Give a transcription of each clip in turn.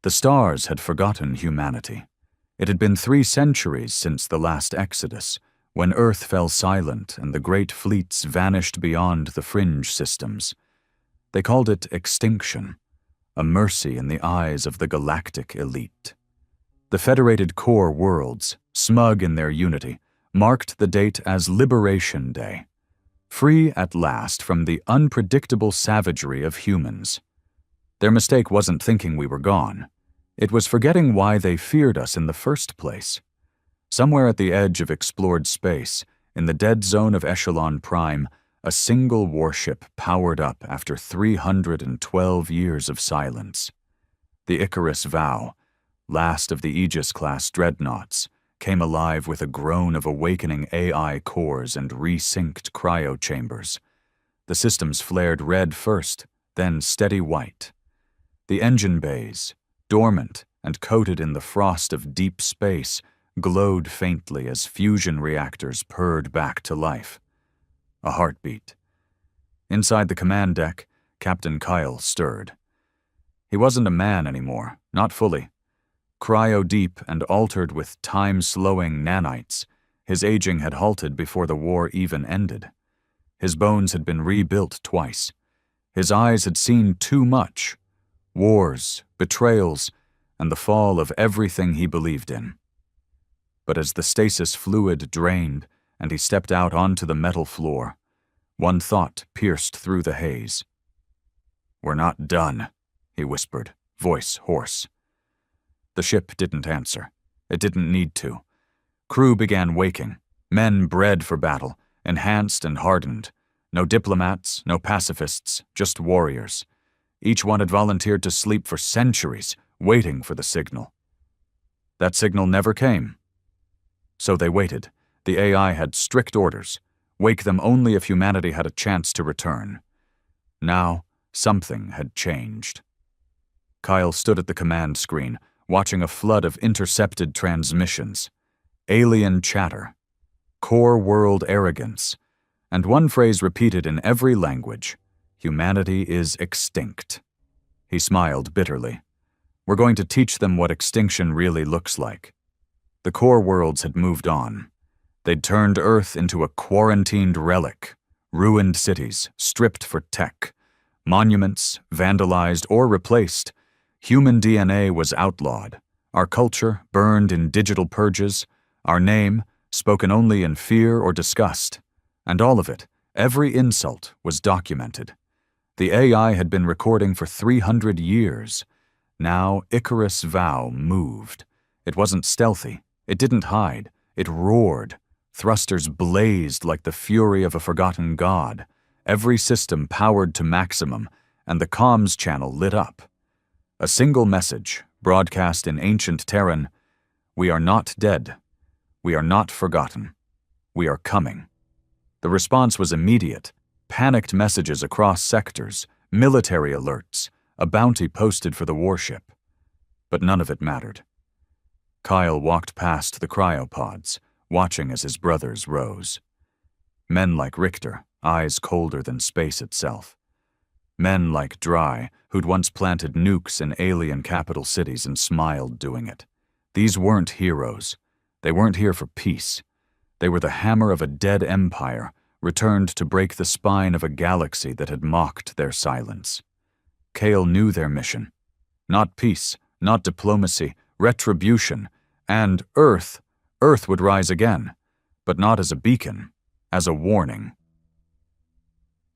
The stars had forgotten humanity. It had been 3 centuries since the last exodus, when Earth fell silent and the great fleets vanished beyond the fringe systems. They called it extinction, a mercy in the eyes of the galactic elite. The federated core worlds, smug in their unity, marked the date as Liberation Day, free at last from the unpredictable savagery of humans. Their mistake wasn't thinking we were gone. It was forgetting why they feared us in the first place. Somewhere at the edge of explored space, in the dead zone of Echelon Prime, a single warship powered up after 312 years of silence. The Icarus Vow, last of the Aegis-class dreadnoughts, came alive with a groan of awakening AI cores and resynced cryo chambers. The systems flared red first, then steady white. The engine bays, dormant and coated in the frost of deep space, glowed faintly as fusion reactors purred back to life. A heartbeat. Inside the command deck, Captain Kyle stirred. He wasn't a man anymore, not fully. Cryo-deep and altered with time-slowing nanites, his aging had halted before the war even ended. His bones had been rebuilt twice. His eyes had seen too much. Wars, betrayals, and the fall of everything he believed in. But as the stasis fluid drained and he stepped out onto the metal floor, one thought pierced through the haze. "We're not done," he whispered, voice hoarse. The ship didn't answer. It didn't need to. Crew began waking, men bred for battle, enhanced and hardened. No diplomats, no pacifists, just warriors. Each one had volunteered to sleep for centuries, waiting for the signal. That signal never came. So they waited. The AI had strict orders. Wake them only if humanity had a chance to return. Now, something had changed. Kyle stood at the command screen, watching a flood of intercepted transmissions. Alien chatter. Core world arrogance. And one phrase repeated in every language. Humanity is extinct. He smiled bitterly. We're going to teach them what extinction really looks like. The core worlds had moved on. They'd turned Earth into a quarantined relic. Ruined cities, stripped for tech. Monuments, vandalized or replaced. Human DNA was outlawed. Our culture burned in digital purges. Our name spoken only in fear or disgust. And all of it, every insult, was documented. The AI had been recording for 300 years. Now Icarus Vow moved. It wasn't stealthy. It didn't hide. It roared. Thrusters blazed like the fury of a forgotten god. Every system powered to maximum, and the comms channel lit up. A single message, broadcast in ancient Terran: "We are not dead. We are not forgotten. We are coming." The response was immediate. Panicked messages across sectors, military alerts, a bounty posted for the warship. But none of it mattered. Kyle walked past the cryopods, watching as his brothers rose. Men like Richter, eyes colder than space itself. Men like Dry, who'd once planted nukes in alien capital cities and smiled doing it. These weren't heroes. They weren't here for peace. They were the hammer of a dead empire, returned to break the spine of a galaxy that had mocked their silence. Kale knew their mission. Not peace, not diplomacy, retribution, and Earth would rise again, but not as a beacon, as a warning.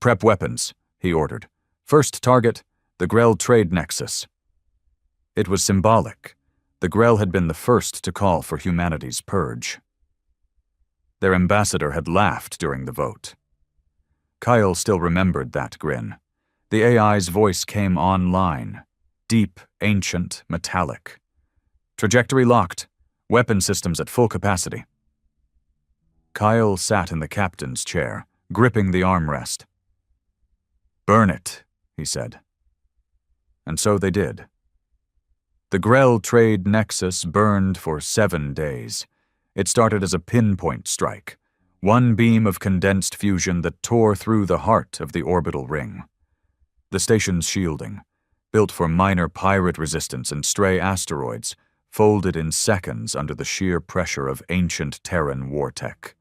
"Prep weapons," he ordered. "First target, the Grell trade nexus." It was symbolic. The Grell had been the first to call for humanity's purge. Their ambassador had laughed during the vote. Kyle still remembered that grin. The AI's voice came online, deep, ancient, metallic. "Trajectory locked. Weapon systems at full capacity." Kyle sat in the captain's chair, gripping the armrest. "Burn it," he said. And so they did. The Grell trade nexus burned for 7 days. It started as a pinpoint strike, one beam of condensed fusion that tore through the heart of the orbital ring. The station's shielding, built for minor pirate resistance and stray asteroids, folded in seconds under the sheer pressure of ancient Terran war tech.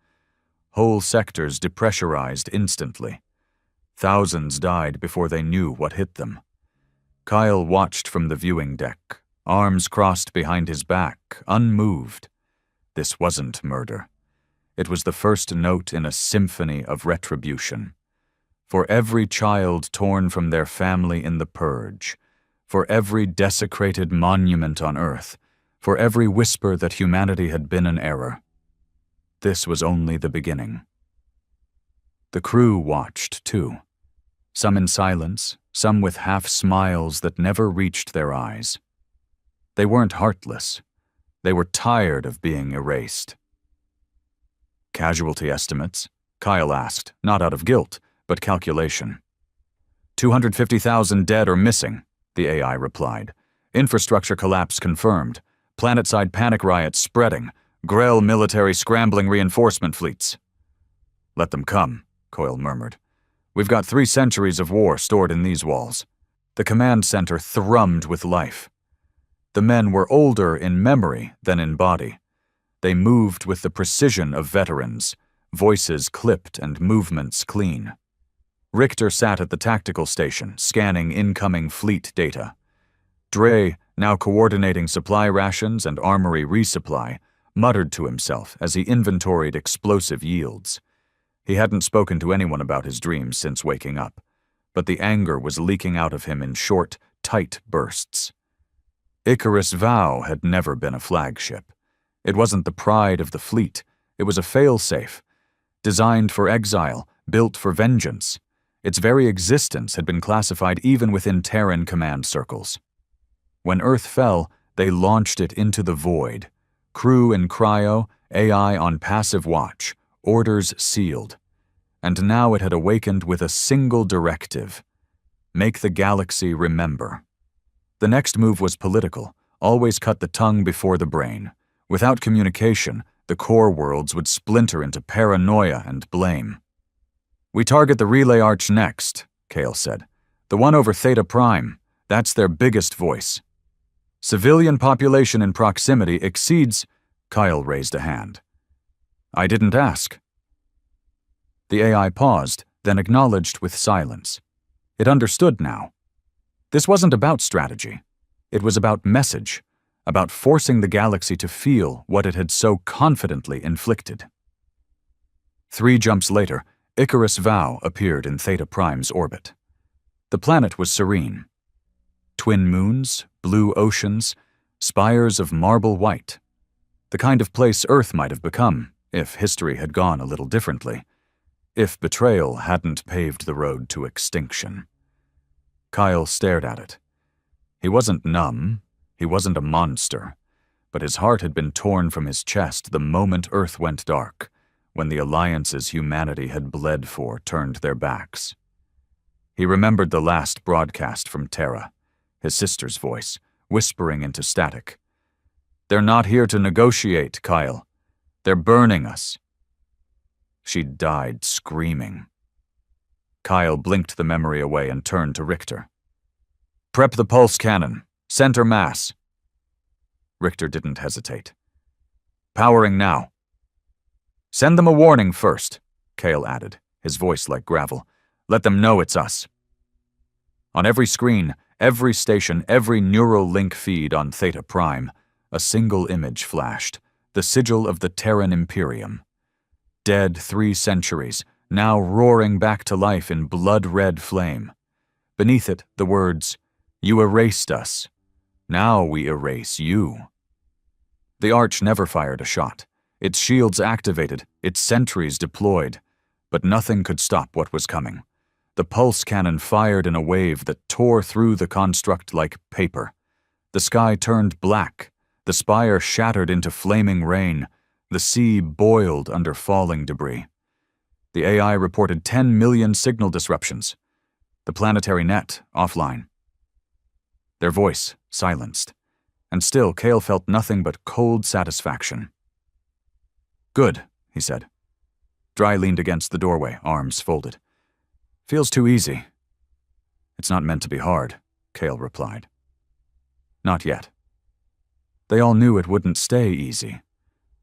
Whole sectors depressurized instantly. Thousands died before they knew what hit them. Kyle watched from the viewing deck, arms crossed behind his back, unmoved. This wasn't murder. It was the first note in a symphony of retribution. For every child torn from their family in the Purge, for every desecrated monument on Earth, for every whisper that humanity had been an error. This was only the beginning. The crew watched, too. Some in silence, some with half-smiles that never reached their eyes. They weren't heartless. They were tired of being erased. Casualty estimates? Kyle asked, not out of guilt, but calculation. 250,000 dead or missing, the AI replied. Infrastructure collapse confirmed. Planet-side panic riots spreading. Grell military scrambling reinforcement fleets. Let them come, Coyle murmured. We've got 3 centuries of war stored in these walls. The command center thrummed with life. The men were older in memory than in body. They moved with the precision of veterans, voices clipped and movements clean. Richter sat at the tactical station, scanning incoming fleet data. Dre, now coordinating supply rations and armory resupply, muttered to himself as he inventoried explosive yields. He hadn't spoken to anyone about his dreams since waking up, but the anger was leaking out of him in short, tight bursts. Icarus Vow had never been a flagship. It wasn't the pride of the fleet. It was a failsafe, designed for exile, built for vengeance. Its very existence had been classified even within Terran command circles. When Earth fell, they launched it into the void. Crew in cryo, AI on passive watch, orders sealed. And now it had awakened with a single directive: make the galaxy remember. The next move was political, always cut the tongue before the brain. Without communication, the core worlds would splinter into paranoia and blame. We target the relay arch next, Kale said. The one over Theta Prime, that's their biggest voice. Civilian population in proximity exceeds... Kyle raised a hand. I didn't ask. The AI paused, then acknowledged with silence. It understood now. This wasn't about strategy. It was about message, about forcing the galaxy to feel what it had so confidently inflicted. 3 jumps later, Icarus Vow appeared in Theta Prime's orbit. The planet was serene. Twin moons, blue oceans, spires of marble white. The kind of place Earth might have become if history had gone a little differently, if betrayal hadn't paved the road to extinction. Kyle stared at it. He wasn't numb, he wasn't a monster, but his heart had been torn from his chest the moment Earth went dark, when the alliances humanity had bled for turned their backs. He remembered the last broadcast from Terra, his sister's voice, whispering into static. They're not here to negotiate, Kyle. They're burning us. She'd died screaming. Kyle blinked the memory away and turned to Richter. Prep the pulse cannon. Center mass. Richter didn't hesitate. Powering now. Send them a warning first, Kale added, his voice like gravel. Let them know it's us. On every screen, every station, every neural link feed on Theta Prime, a single image flashed, the sigil of the Terran Imperium. Dead 3 centuries, now roaring back to life in blood-red flame. Beneath it, the words, "You erased us. Now we erase you." The Arch never fired a shot. Its shields activated, its sentries deployed, but nothing could stop what was coming. The pulse cannon fired in a wave that tore through the construct like paper. The sky turned black. The spire shattered into flaming rain. The sea boiled under falling debris. The AI reported 10 million signal disruptions. The planetary net offline. Their voice silenced. And still, Kale felt nothing but cold satisfaction. Good, he said. Dry leaned against the doorway, arms folded. Feels too easy. It's not meant to be hard, Cale replied. Not yet. They all knew it wouldn't stay easy.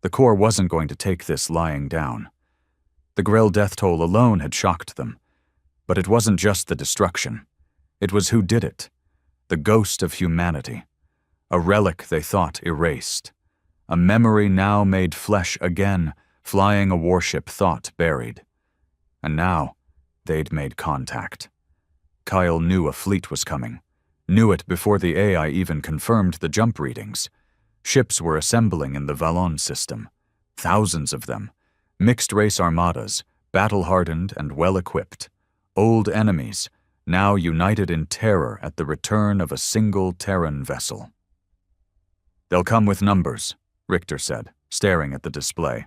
The Corps wasn't going to take this lying down. The Grell death toll alone had shocked them. But it wasn't just the destruction. It was who did it. The ghost of humanity. A relic they thought erased. A memory now made flesh again, flying a warship thought buried. And now, they'd made contact. Kyle knew a fleet was coming. Knew it before the AI even confirmed the jump readings. Ships were assembling in the Vallon system. Thousands of them. Mixed-race armadas, battle-hardened and well-equipped. Old enemies, now united in terror at the return of a single Terran vessel. They'll come with numbers, Richter said, staring at the display.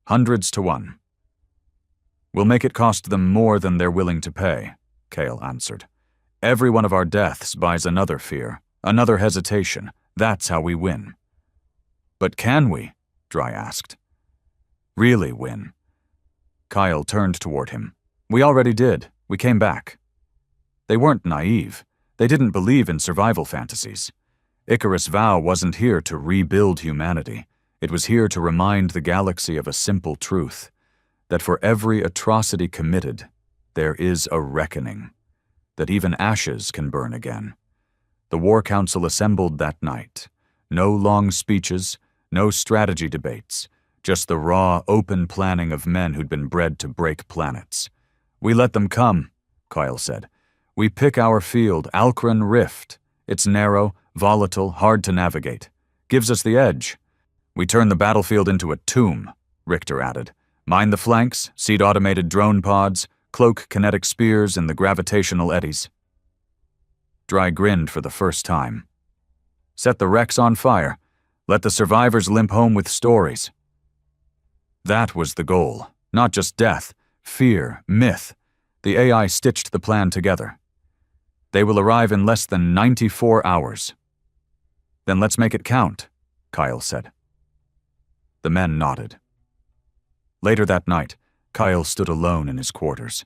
Hundreds to one. We'll make it cost them more than they're willing to pay, Cale answered. Every one of our deaths buys another fear, another hesitation. That's how we win. But can we? Dry asked. Really win? Kyle turned toward him. We already did. We came back. They weren't naive. They didn't believe in survival fantasies. Icarus Vow wasn't here to rebuild humanity. It was here to remind the galaxy of a simple truth, that for every atrocity committed, there is a reckoning, that even ashes can burn again. The War Council assembled that night. No long speeches, no strategy debates, just the raw, open planning of men who'd been bred to break planets. We let them come, Kyle said. We pick our field, Alcran Rift. It's narrow, volatile, hard to navigate. Gives us the edge. We turn the battlefield into a tomb, Richter added. Mine the flanks, seed automated drone pods, cloak kinetic spears in the gravitational eddies. Dry grinned for the first time. Set the wrecks on fire. Let the survivors limp home with stories. That was the goal. Not just death, fear, myth. The AI stitched the plan together. They will arrive in less than 94 hours. Then let's make it count, Kyle said. The men nodded. Later that night, Kyle stood alone in his quarters.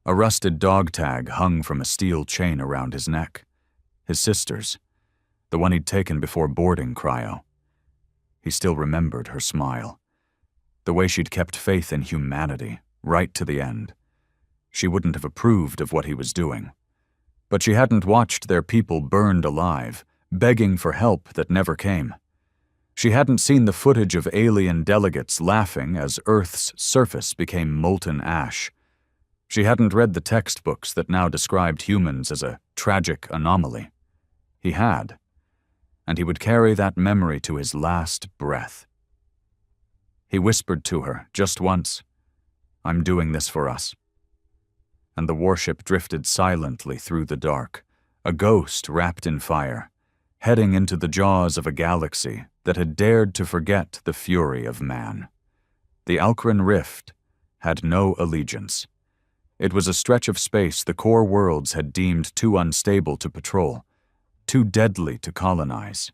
A rusted dog tag hung from a steel chain around his neck. His sister's, the one he'd taken before boarding cryo. He still remembered her smile. The way she'd kept faith in humanity, right to the end. She wouldn't have approved of what he was doing. But she hadn't watched their people burned alive, begging for help that never came. She hadn't seen the footage of alien delegates laughing as Earth's surface became molten ash. She hadn't read the textbooks that now described humans as a tragic anomaly. He had, and he would carry that memory to his last breath. He whispered to her, just once, "I'm doing this for us." And the warship drifted silently through the dark, a ghost wrapped in fire, heading into the jaws of a galaxy that had dared to forget the fury of man. The Alcran Rift had no allegiance. It was a stretch of space the core worlds had deemed too unstable to patrol, too deadly to colonize.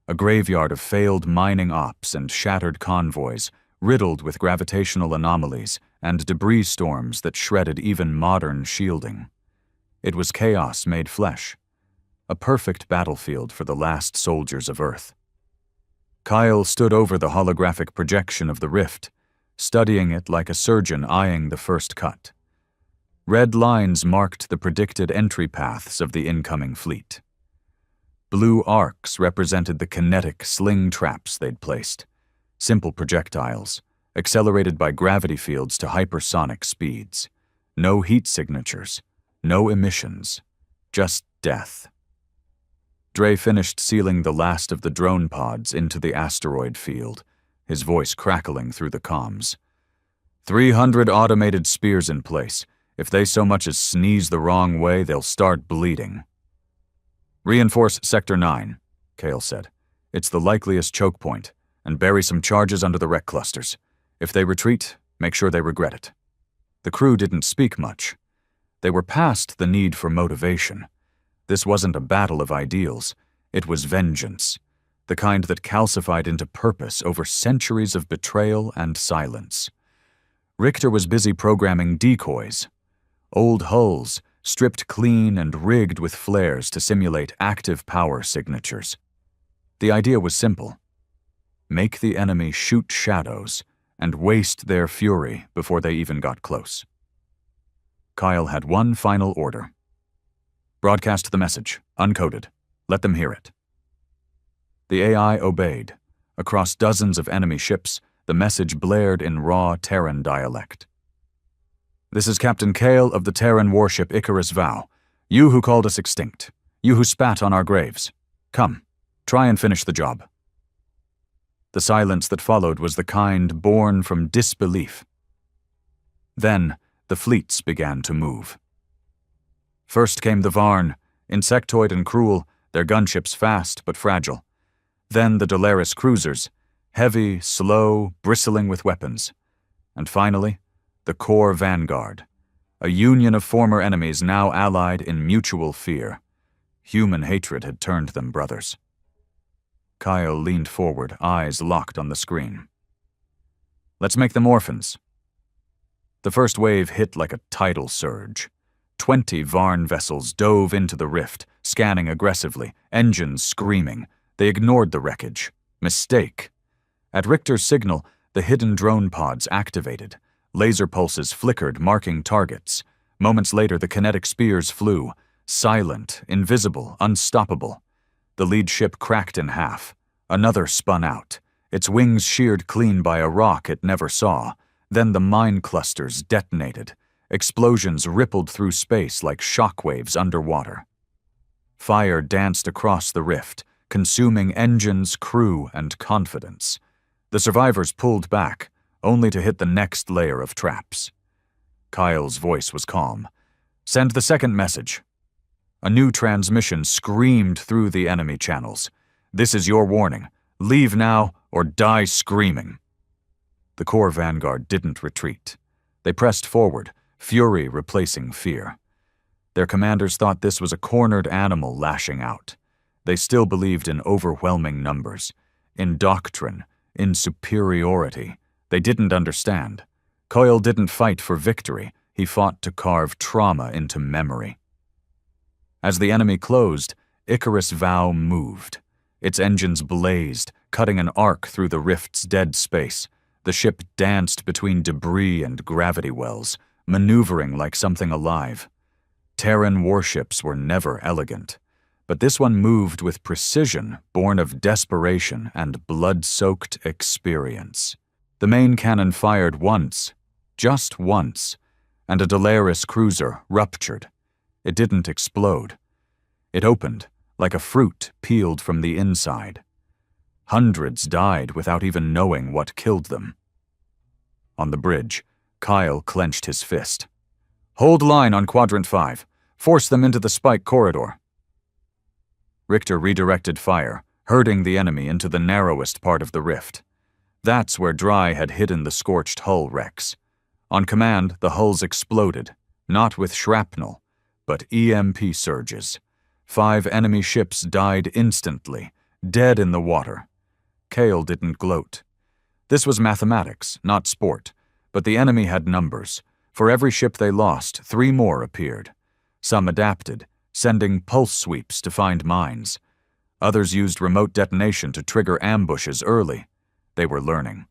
A graveyard of failed mining ops and shattered convoys, riddled with gravitational anomalies and debris storms that shredded even modern shielding. It was chaos made flesh, a perfect battlefield for the last soldiers of Earth. Kyle stood over the holographic projection of the rift, studying it like a surgeon eyeing the first cut. Red lines marked the predicted entry paths of the incoming fleet. Blue arcs represented the kinetic sling traps they'd placed, simple projectiles, accelerated by gravity fields to hypersonic speeds. No heat signatures, no emissions, just death. Dre finished sealing the last of the drone pods into the asteroid field, his voice crackling through the comms. 300 automated spears in place. If they so much as sneeze the wrong way, they'll start bleeding. Reinforce Sector 9, Cale said. It's the likeliest choke point, and bury some charges under the wreck clusters. If they retreat, make sure they regret it. The crew didn't speak much. They were past the need for motivation. This wasn't a battle of ideals. It was vengeance, the kind that calcified into purpose over centuries of betrayal and silence. Richter was busy programming decoys, old hulls, stripped clean and rigged with flares to simulate active power signatures. The idea was simple. Make the enemy shoot shadows and waste their fury before they even got close. Kyle had one final order. Broadcast the message, uncoded. Let them hear it. The AI obeyed. Across dozens of enemy ships, the message blared in raw Terran dialect. This is Captain Kale of the Terran warship Icarus Vow. You who called us extinct. You who spat on our graves. Come, try and finish the job. The silence that followed was the kind born from disbelief. Then, the fleets began to move. First came the Varn, insectoid and cruel, their gunships fast but fragile. Then the Dolaris cruisers, heavy, slow, bristling with weapons. And finally, the core vanguard, a union of former enemies now allied in mutual fear. Human hatred had turned them brothers. Kyle leaned forward, eyes locked on the screen. Let's make them orphans. The first wave hit like a tidal surge. 20 Varn vessels dove into the rift, scanning aggressively, engines screaming. They ignored the wreckage. Mistake. At Richter's signal, the hidden drone pods activated. Laser pulses flickered, marking targets. Moments later, the kinetic spears flew. Silent, invisible, unstoppable. The lead ship cracked in half. Another spun out, its wings sheared clean by a rock it never saw. Then the mine clusters detonated. Explosions rippled through space like shockwaves underwater. Fire danced across the rift, consuming engines, crew, and confidence. The survivors pulled back, only to hit the next layer of traps. Kyle's voice was calm. Send the second message. A new transmission screamed through the enemy channels. This is your warning. Leave now or die screaming. The core vanguard didn't retreat. They pressed forward, fury replacing fear. Their commanders thought this was a cornered animal lashing out. They still believed in overwhelming numbers, in doctrine, in superiority. They didn't understand. Coyle didn't fight for victory. He fought to carve trauma into memory. As the enemy closed, Icarus Vow moved. Its engines blazed, cutting an arc through the rift's dead space. The ship danced between debris and gravity wells, maneuvering like something alive. Terran warships were never elegant, but this one moved with precision born of desperation and blood-soaked experience. The main cannon fired once, just once, and a Dolaris cruiser ruptured. It didn't explode. It opened, like a fruit peeled from the inside. Hundreds died without even knowing what killed them. On the bridge, Kyle clenched his fist. Hold line on Quadrant 5. Force them into the spike corridor. Richter redirected fire, herding the enemy into the narrowest part of the rift. That's where Dry had hidden the scorched hull wrecks. On command, the hulls exploded, not with shrapnel, but EMP surges. 5 enemy ships died instantly, dead in the water. Kale didn't gloat. This was mathematics, not sport, but the enemy had numbers. For every ship they lost, 3 more appeared. Some adapted, sending pulse sweeps to find mines. Others used remote detonation to trigger ambushes early. They were learning.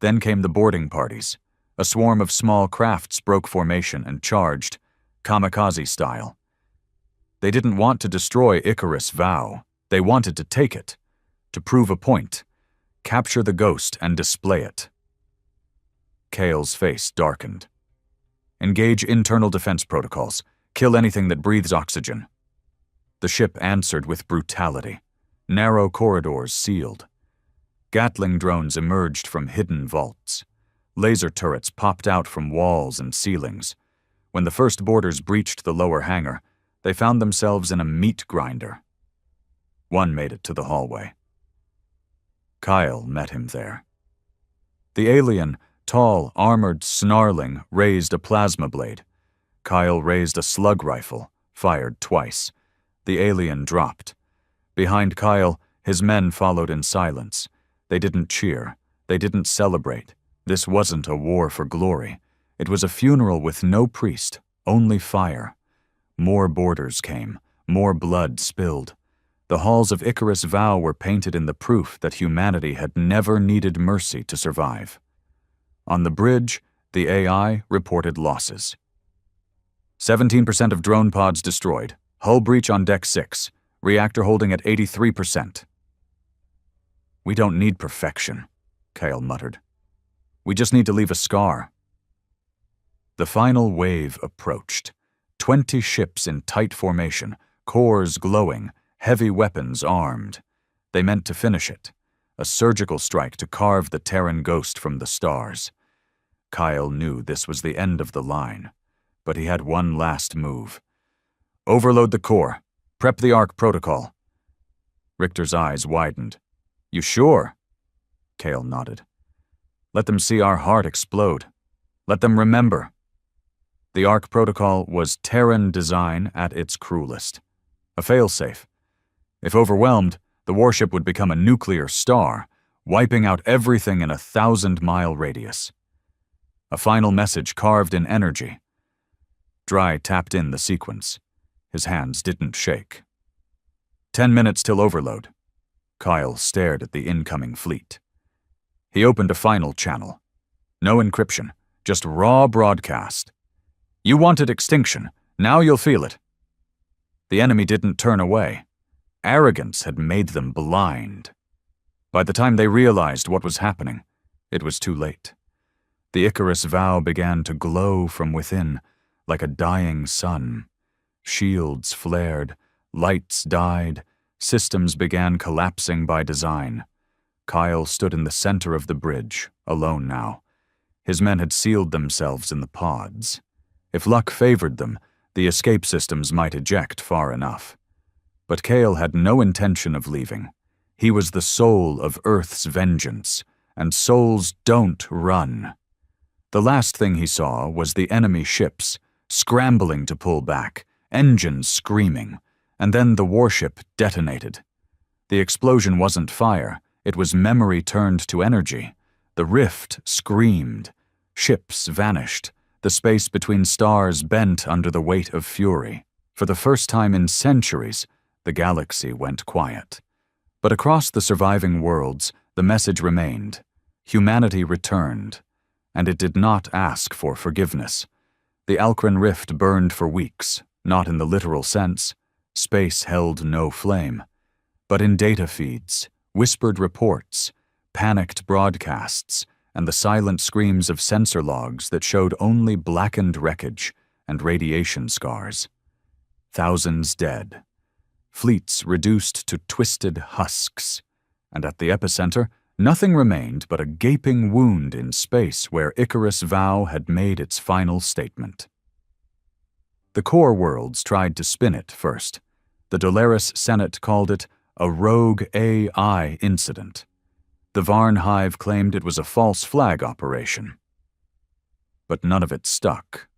Then came the boarding parties. A swarm of small crafts broke formation and charged, kamikaze style. They didn't want to destroy Icarus Vow. They wanted to take it, to prove a point, capture the ghost and display it. Kale's face darkened. Engage internal defense protocols. Kill anything that breathes oxygen. The ship answered with brutality. Narrow corridors sealed. Gatling drones emerged from hidden vaults. Laser turrets popped out from walls and ceilings. When the first boarders breached the lower hangar, they found themselves in a meat grinder. One made it to the hallway. Kyle met him there. The alien, tall, armored, snarling, raised a plasma blade. Kyle raised a slug rifle, fired twice. The alien dropped. Behind Kyle, his men followed in silence. They didn't cheer. They didn't celebrate. This wasn't a war for glory. It was a funeral with no priest, only fire. More boarders came, more blood spilled. The halls of Icarus Vow were painted in the proof that humanity had never needed mercy to survive. On the bridge, the AI reported losses. 17% of drone pods destroyed. Hull breach on deck 6. Reactor holding at 83%. "We don't need perfection," Kyle muttered. "We just need to leave a scar." The final wave approached. 20 ships in tight formation, cores glowing, heavy weapons armed. They meant to finish it. A surgical strike to carve the Terran ghost from the stars. Kyle knew this was the end of the line, but he had one last move. "Overload the core. Prep the Ark protocol." Richter's eyes widened. "You sure?" Kale nodded. "Let them see our heart explode. Let them remember." The Ark protocol was Terran design at its cruelest. A failsafe. If overwhelmed, the warship would become a nuclear star, wiping out everything in a 1,000-mile radius. A final message carved in energy. Dry tapped in the sequence. His hands didn't shake. 10 minutes till overload. Kyle stared at the incoming fleet. He opened a final channel. No encryption, just raw broadcast. "You wanted extinction, now you'll feel it." The enemy didn't turn away. Arrogance had made them blind. By the time they realized what was happening, it was too late. The Icarus Vow began to glow from within, like a dying sun. Shields flared, lights died, systems began collapsing by design. Kyle stood in the center of the bridge, alone now. His men had sealed themselves in the pods. If luck favored them, the escape systems might eject far enough. But Kale had no intention of leaving. He was the soul of Earth's vengeance, and souls don't run. The last thing he saw was the enemy ships, scrambling to pull back, engines screaming, and then the warship detonated. The explosion wasn't fire, it was memory turned to energy. The rift screamed. Ships vanished. The space between stars bent under the weight of fury. For the first time in centuries, the galaxy went quiet. But across the surviving worlds, the message remained. Humanity returned, and it did not ask for forgiveness. The Alcran rift burned for weeks, not in the literal sense. Space held no flame. But in data feeds, whispered reports, panicked broadcasts, and the silent screams of sensor logs that showed only blackened wreckage and radiation scars. Thousands dead. Fleets reduced to twisted husks. And at the epicenter, nothing remained but a gaping wound in space where Icarus Vow had made its final statement. The core worlds tried to spin it first. The Dolaris Senate called it a rogue AI incident. The Varn Hive claimed it was a false flag operation. But none of it stuck.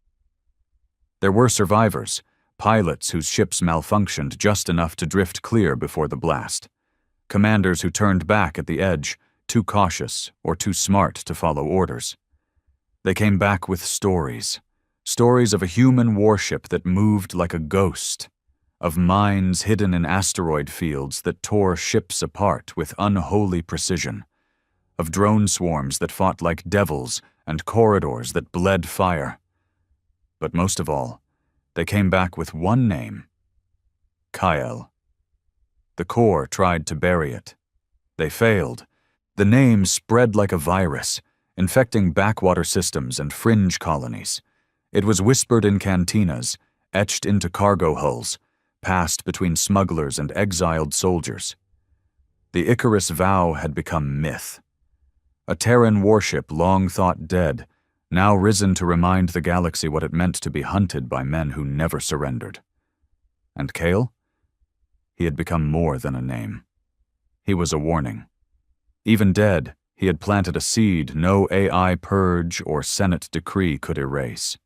There were survivors, pilots whose ships malfunctioned just enough to drift clear before the blast. Commanders who turned back at the edge, too cautious or too smart to follow orders. They came back with stories. Stories of a human warship that moved like a ghost. Of mines hidden in asteroid fields that tore ships apart with unholy precision. Of drone swarms that fought like devils and corridors that bled fire. But most of all, they came back with one name. Kyle. The core tried to bury it. They failed. The name spread like a virus, infecting backwater systems and fringe colonies. It was whispered in cantinas, etched into cargo hulls, passed between smugglers and exiled soldiers. The Icarus Vow had become myth. A Terran warship long thought dead, now risen to remind the galaxy what it meant to be hunted by men who never surrendered. And Kale? He had become more than a name. He was a warning. Even dead, he had planted a seed no AI purge or Senate decree could erase.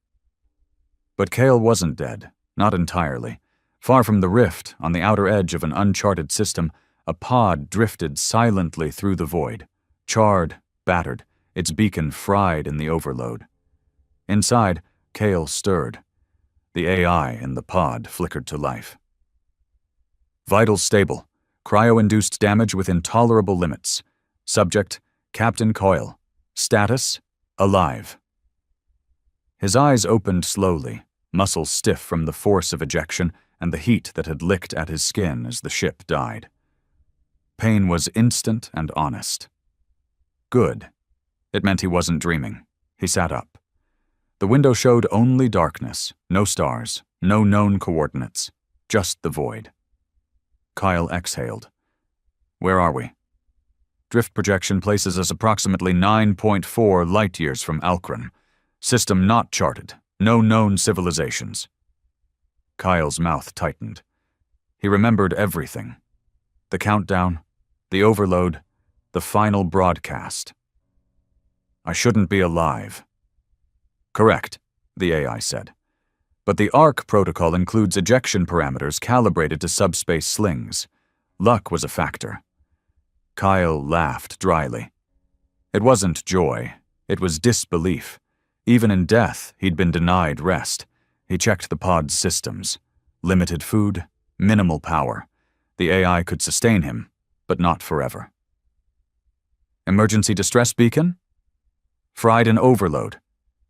But Kale wasn't dead, not entirely. Far from the rift, on the outer edge of an uncharted system, a pod drifted silently through the void, charred, battered, its beacon fried in the overload. Inside, Kale stirred. The AI in the pod flickered to life. Vitals stable. Cryo-induced damage within tolerable limits. Subject, Captain Coyle. Status, alive. His eyes opened slowly, muscles stiff from the force of ejection and the heat that had licked at his skin as the ship died. Pain was instant and honest. Good. It meant he wasn't dreaming. He sat up. The window showed only darkness, no stars, no known coordinates, just the void. Kyle exhaled. Where are we? Drift projection places us approximately 9.4 light-years from Alcran. System not charted, no known civilizations. Kyle's mouth tightened. He remembered everything. The countdown, the overload, the final broadcast. I shouldn't be alive. Correct, the AI said. But the ARC protocol includes ejection parameters calibrated to subspace slings. Luck was a factor. Kyle laughed dryly. It wasn't joy, it was disbelief. Even in death, he'd been denied rest. He checked the pod's systems. Limited food, minimal power. The AI could sustain him, but not forever. Emergency distress beacon? Fried in overload.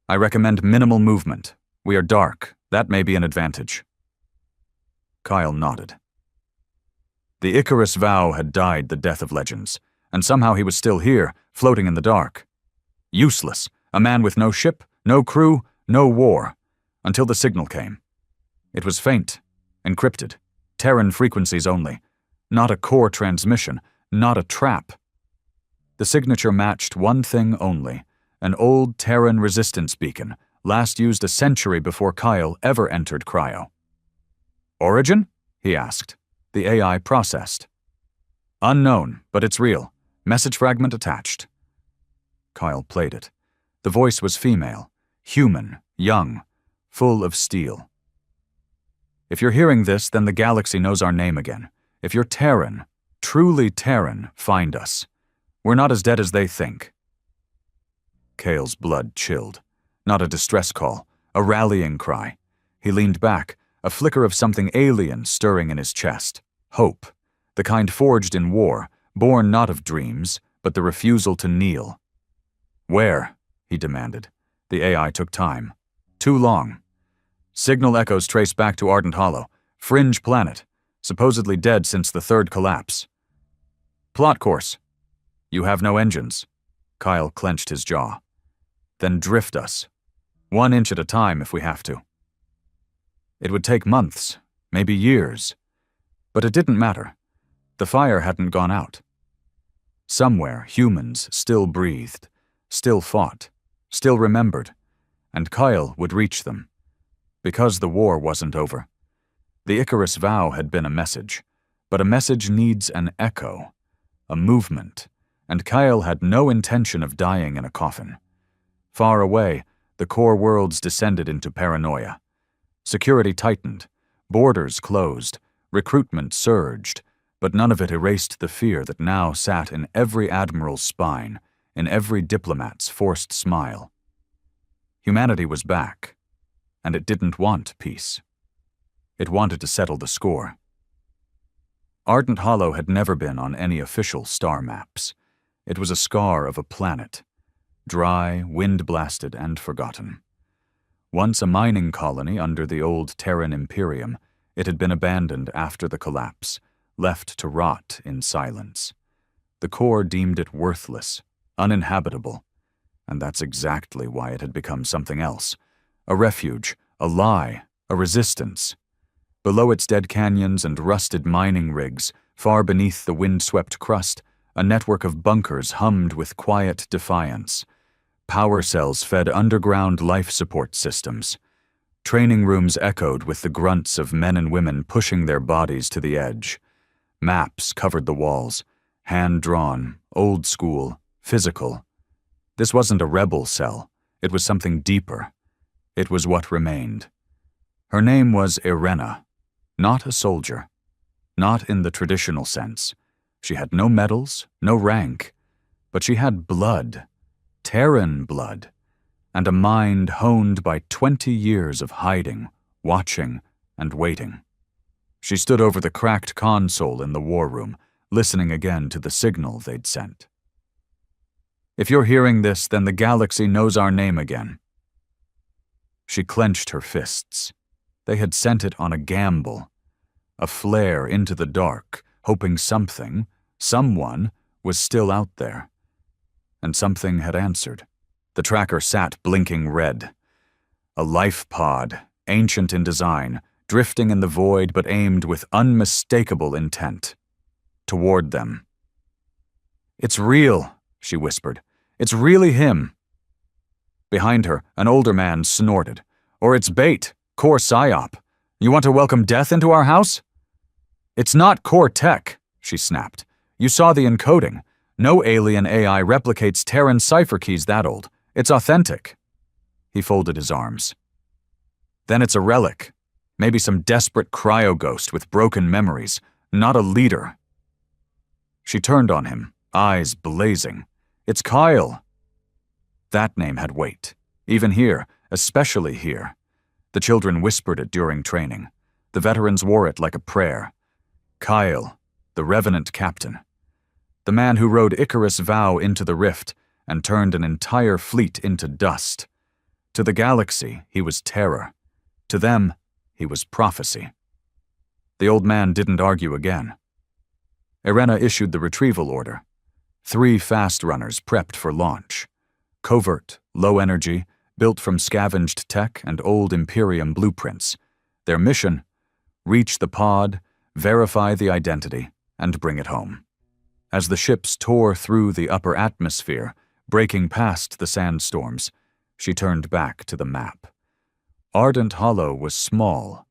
I recommend minimal movement. We are dark. That may be an advantage. Kyle nodded. The Icarus vow had died the death of legends, and somehow he was still here, floating in the dark. Useless. A man with no ship, no crew, no war, until the signal came. It was faint, encrypted, Terran frequencies only, not a core transmission, not a trap. The signature matched one thing only, an old Terran resistance beacon, last used a century before Kyle ever entered cryo. Origin? He asked. The AI processed. Unknown, but it's real. Message fragment attached. Kyle played it. The voice was female, human, young, full of steel. If you're hearing this, then the galaxy knows our name again. If you're Terran, truly Terran, find us. We're not as dead as they think. Kale's blood chilled. Not a distress call, a rallying cry. He leaned back, a flicker of something alien stirring in his chest. Hope, the kind forged in war, born not of dreams, but the refusal to kneel. Where? He demanded. The AI took time. Too long. Signal echoes trace back to Ardent Hollow, fringe planet, supposedly dead since the third collapse. Plot course. You have no engines. Kyle clenched his jaw. Then drift us. 1 inch at a time if we have to. It would take months, maybe years. But it didn't matter. The fire hadn't gone out. Somewhere, humans still breathed, still fought, still remembered, and Kyle would reach them. Because the war wasn't over. The Icarus vow had been a message, but a message needs an echo, a movement, and Kyle had no intention of dying in a coffin. Far away, the core worlds descended into paranoia. Security tightened, borders closed, recruitment surged, but none of it erased the fear that now sat in every admiral's spine, in every diplomat's forced smile. Humanity was back, and it didn't want peace. It wanted to settle the score. Ardent Hollow had never been on any official star maps. It was a scar of a planet, dry, wind-blasted, and forgotten. Once a mining colony under the old Terran Imperium, it had been abandoned after the collapse, left to rot in silence. The core deemed it worthless, uninhabitable, and that's exactly why it had become something else. A refuge, a lie, a resistance. Below its dead canyons and rusted mining rigs, far beneath the wind-swept crust, a network of bunkers hummed with quiet defiance. Power cells fed underground life support systems. Training rooms echoed with the grunts of men and women pushing their bodies to the edge. Maps covered the walls, hand-drawn, old-school, physical. This wasn't a rebel cell. It was something deeper. It was what remained. Her name was Irena, not a soldier, not in the traditional sense. She had no medals, no rank, but she had blood, Terran blood, and a mind honed by 20 years of hiding, watching and waiting. She stood over the cracked console in the war room, listening again to the signal they'd sent. "If you're hearing this, then the galaxy knows our name again." She clenched her fists. They had sent it on a gamble, a flare into the dark, hoping something, someone, was still out there. And something had answered. The tracker sat blinking red. A life pod, ancient in design, drifting in the void but aimed with unmistakable intent. Toward them. "It's real," she whispered. "It's really him." Behind her, an older man snorted. "Or it's bait, core psyop. You want to welcome death into our house?" "It's not core tech," she snapped. "You saw the encoding. No alien AI replicates Terran cipher keys that old. It's authentic." He folded his arms. "Then it's a relic. Maybe some desperate cryo-ghost with broken memories, not a leader." She turned on him, eyes blazing. "It's Kyle." That name had weight, even here, especially here. The children whispered it during training. The veterans wore it like a prayer. Kyle, the Revenant captain. The man who rode Icarus' vow into the rift and turned an entire fleet into dust. To the galaxy, he was terror. To them, he was prophecy. The old man didn't argue again. Irena issued the retrieval order. 3 fast runners prepped for launch. Covert, low energy, built from scavenged tech and old Imperium blueprints. Their mission? Reach the pod, verify the identity, and bring it home. As the ships tore through the upper atmosphere, breaking past the sandstorms, she turned back to the map. Ardent Hollow was small,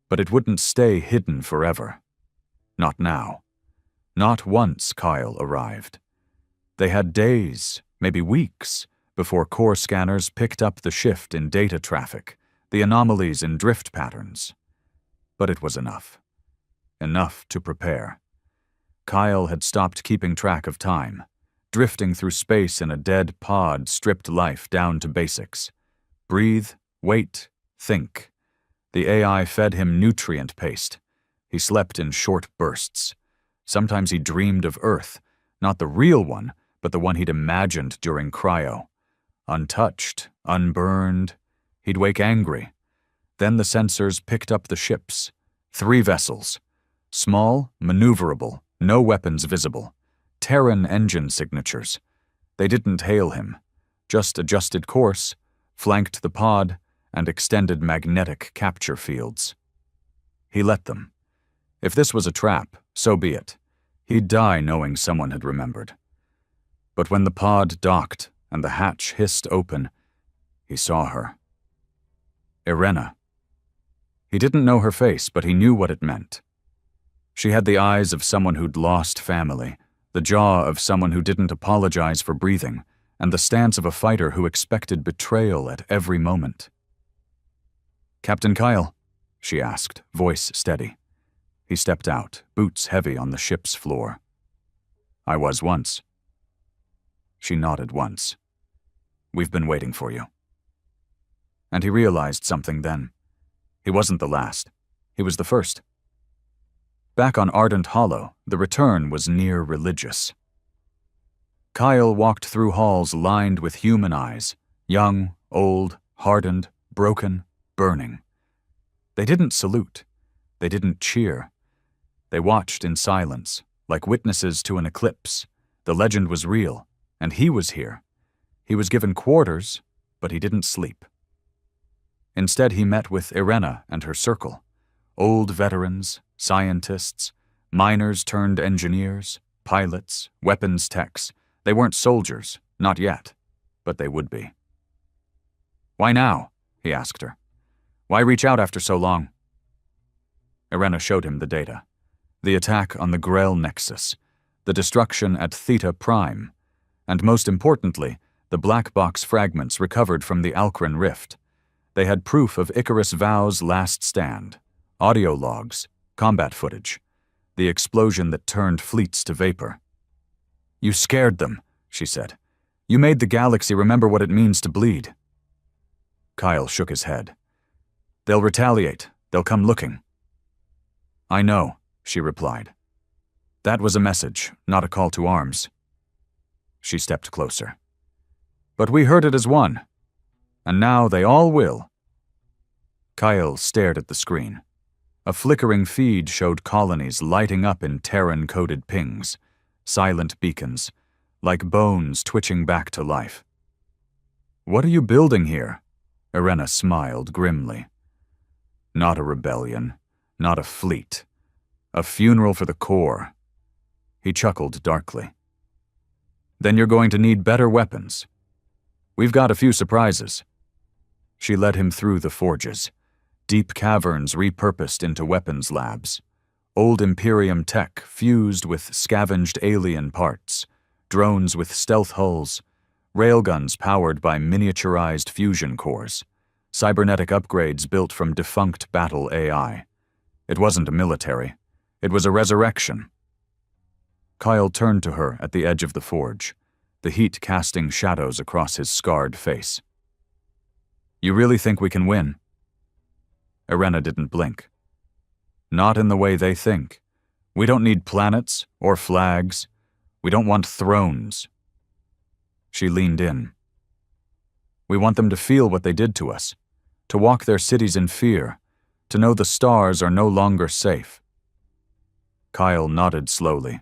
but it wouldn't stay hidden forever. Not now. Not once Kyle arrived. They had days, maybe weeks, before core scanners picked up the shift in data traffic, the anomalies in drift patterns. But it was enough. Enough to prepare. Kyle had stopped keeping track of time, drifting through space in a dead pod stripped life down to basics. Breathe, wait, think. The AI fed him nutrient paste. He slept in short bursts. Sometimes he dreamed of Earth, not the real one, but the one he'd imagined during cryo. Untouched, unburned. He'd wake angry. Then the sensors picked up the ships. 3 vessels. Small, maneuverable, no weapons visible. Terran engine signatures. They didn't hail him. Just adjusted course, flanked the pod, and extended magnetic capture fields. He let them. If this was a trap, so be it. He'd die knowing someone had remembered. But when the pod docked and the hatch hissed open, he saw her. Irena. He didn't know her face, but he knew what it meant. She had the eyes of someone who'd lost family, the jaw of someone who didn't apologize for breathing, and the stance of a fighter who expected betrayal at every moment. "Captain Kyle?" she asked, voice steady. He stepped out, boots heavy on the ship's floor. "I was once." She nodded once. "We've been waiting for you." And he realized something then. He wasn't the last. He was the first. Back on Ardent Hollow, the return was near religious. Kyle walked through halls lined with human eyes, young, old, hardened, broken, burning. They didn't salute. They didn't cheer. They watched in silence, like witnesses to an eclipse. The legend was real, and he was here. He was given quarters, but he didn't sleep. Instead, he met with Irena and her circle. Old veterans, scientists, miners turned engineers, pilots, weapons techs. They weren't soldiers, not yet, but they would be. "Why now?" he asked her. "Why reach out after so long?" Irena showed him the data. The attack on the Grell Nexus, the destruction at Theta Prime, and most importantly, the black box fragments recovered from the Alcran Rift. They had proof of Icarus Vow's last stand, audio logs, combat footage, the explosion that turned fleets to vapor. "You scared them," she said. "You made the galaxy remember what it means to bleed." Kyle shook his head. They'll retaliate. They'll come looking." "I know," she replied. "That was a message, not a call to arms." She stepped closer. "But we heard it as one. And now they all will." Kyle stared at the screen. A flickering feed showed colonies lighting up in Terran-coded pings, silent beacons, like bones twitching back to life. "What are you building here?" Irena smiled grimly. "Not a rebellion, not a fleet. A funeral for the core." He chuckled darkly. "Then you're going to need better weapons. We've got a few surprises." She led him through the forges, deep caverns repurposed into weapons labs, old Imperium tech fused with scavenged alien parts, drones with stealth hulls, railguns powered by miniaturized fusion cores, cybernetic upgrades built from defunct battle AI. It wasn't a military. It was a resurrection. Kyle turned to her at the edge of the forge, the heat casting shadows across his scarred face. "You really think we can win?" Irena didn't blink. "Not in the way they think. We don't need planets or flags. We don't want thrones." She leaned in. "We want them to feel what they did to us, to walk their cities in fear, to know the stars are no longer safe." Kyle nodded slowly.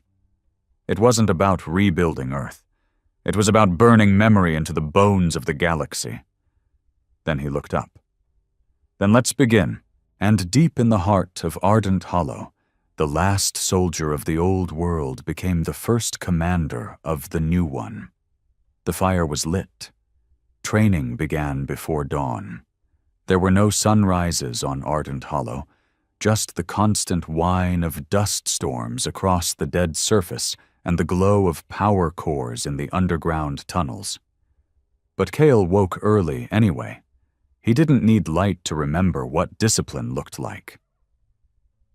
It wasn't about rebuilding Earth. It was about burning memory into the bones of the galaxy. Then he looked up. "Then let's begin." And deep in the heart of Ardent Hollow, the last soldier of the old world became the first commander of the new one. The fire was lit. Training began before dawn. There were no sunrises on Ardent Hollow, just the constant whine of dust storms across the dead surface and the glow of power cores in the underground tunnels. But Kale woke early anyway. He didn't need light to remember what discipline looked like.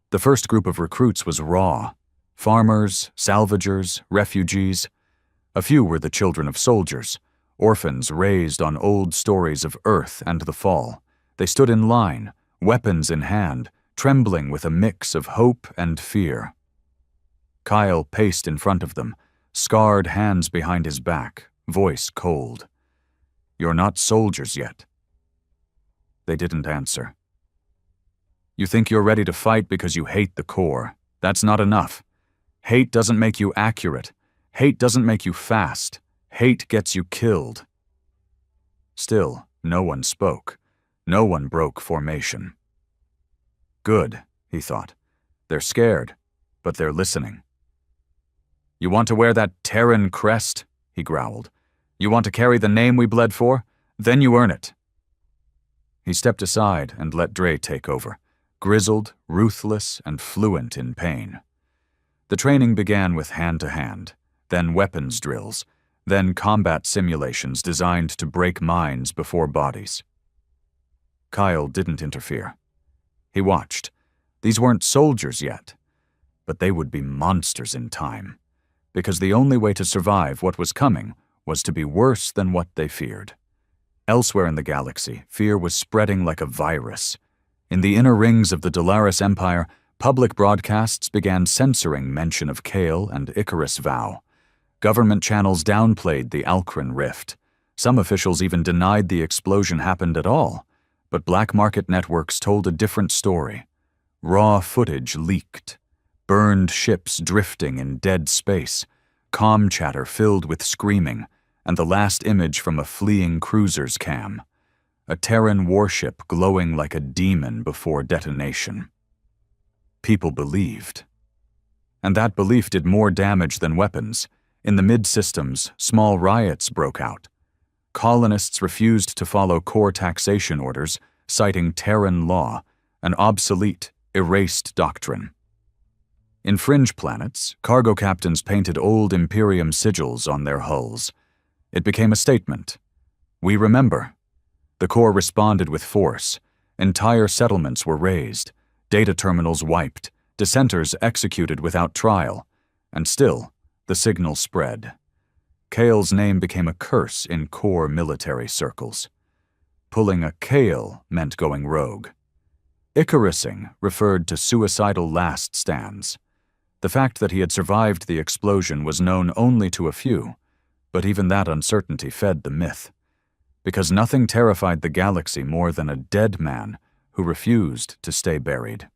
The first group of recruits was raw. Farmers, salvagers, refugees. A few were the children of soldiers, orphans raised on old stories of Earth and the fall. They stood in line, weapons in hand, trembling with a mix of hope and fear. Kyle paced in front of them, scarred hands behind his back, voice cold. "You're not soldiers yet." They didn't answer. "You think you're ready to fight because you hate the core. That's not enough. Hate doesn't make you accurate. Hate doesn't make you fast. Hate gets you killed." Still, no one spoke. No one broke formation. Good, he thought. They're scared, but they're listening. "You want to wear that Terran crest?" he growled. "You want to carry the name we bled for? Then you earn it." He stepped aside and let Dre take over, grizzled, ruthless, and fluent in pain. The training began with hand-to-hand, then weapons drills, then combat simulations designed to break minds before bodies. Kyle didn't interfere. He watched. These weren't soldiers yet, but they would be monsters in time, because the only way to survive what was coming was to be worse than what they feared. Elsewhere in the galaxy, fear was spreading like a virus. In the inner rings of the Dolaris Empire, public broadcasts began censoring mention of Kale and Icarus Vow. Government channels downplayed the Alcran rift. Some officials even denied the explosion happened at all, but black market networks told a different story. Raw footage leaked. Burned ships drifting in dead space, comm chatter filled with screaming, and the last image from a fleeing cruiser's cam. A Terran warship glowing like a demon before detonation. People believed. And that belief did more damage than weapons. In the mid-systems, small riots broke out. Colonists refused to follow core taxation orders, citing Terran law, an obsolete, erased doctrine. In fringe planets, cargo captains painted old Imperium sigils on their hulls. It became a statement. We remember. The core responded with force. Entire settlements were razed, data terminals wiped, dissenters executed without trial, and still, the signal spread. Kale's name became a curse in core military circles. Pulling a Kale meant going rogue. Icarusing referred to suicidal last stands. The fact that he had survived the explosion was known only to a few, but even that uncertainty fed the myth, because nothing terrified the galaxy more than a dead man who refused to stay buried.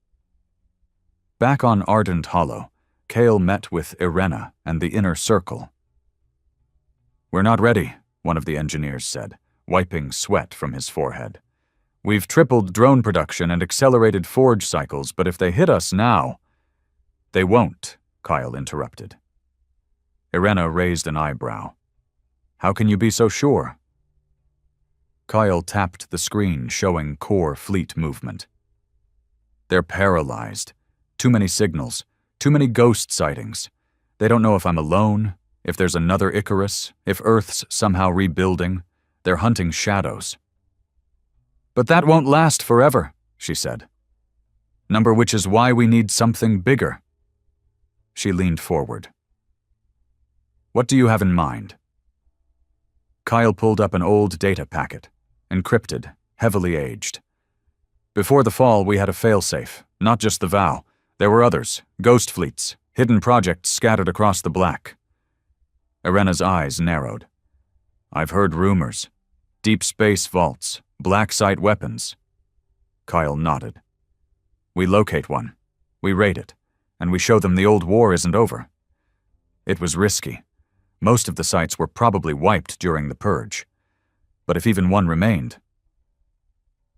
Back on Ardent Hollow, Kale met with Irena and the Inner Circle. "We're not ready," one of the engineers said, wiping sweat from his forehead. "We've tripled drone production and accelerated forge cycles, but if they hit us now—" "They won't," Kyle interrupted. Irena raised an eyebrow. "How can you be so sure?" Kyle tapped the screen showing core fleet movement. "They're paralyzed. Too many signals. Too many ghost sightings. They don't know if I'm alone, if there's another Icarus, if Earth's somehow rebuilding. They're hunting shadows." "But that won't last forever," she said. "Which is why we need something bigger." She leaned forward. "What do you have in mind?" Kyle pulled up an old data packet, encrypted, heavily aged. "Before the fall, we had a failsafe, not just the Vow. There were others, ghost fleets, hidden projects scattered across the black." Irena's eyes narrowed. "I've heard rumors. Deep space vaults, black site weapons." Kyle nodded. "We locate one. We raid it, and we show them the old war isn't over. It was risky. Most of the sites were probably wiped during the purge. But if even one remained—"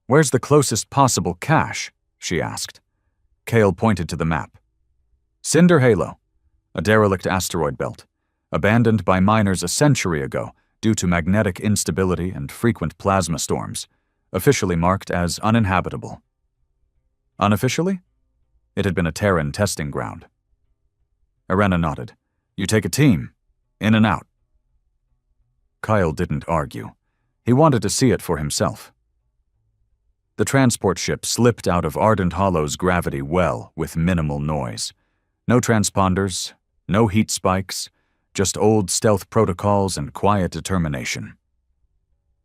"Where's the closest possible cache?" she asked. Kale pointed to the map. "Cinder Halo, a derelict asteroid belt, abandoned by miners a century ago due to magnetic instability and frequent plasma storms, officially marked as uninhabitable." "Unofficially?" It had been a Terran testing ground. Irena nodded. "You take a team. In and out." Kyle didn't argue. He wanted to see it for himself. The transport ship slipped out of Ardent Hollow's gravity well with minimal noise. No transponders, no heat spikes, just old stealth protocols and quiet determination.